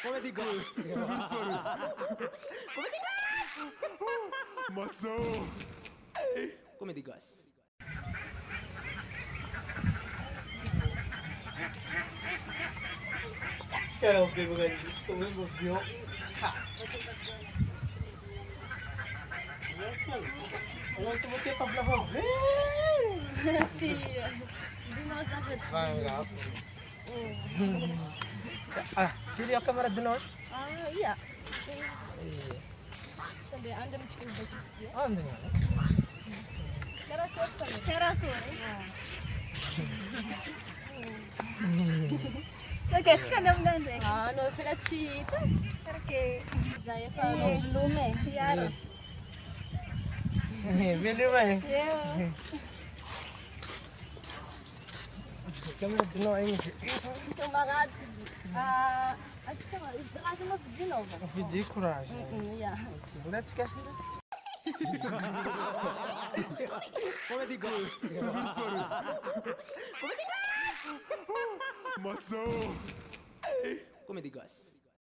Come ti gosto? Come ti Mazzo! Come ti gosto? Cara, bebo ganito. Como eu viu? Ano sa buti pa blabo? Tia, di mo sakit. Sili yung kamera doon? Iya. Sabi, anda mo chikin bakis dia. Ano nga? Karakter sabi. Karakter. Guys, ka naman din. Ano, pinachita. Perché? Zaya fa no volume. Yaro. Bili ba eh? Yeah. Kamera doon ay Tumagat. At saka, kasi mo video no. video courage. Yeah. Let's go. Come ti gosto? Mazzo! Come ti gosto?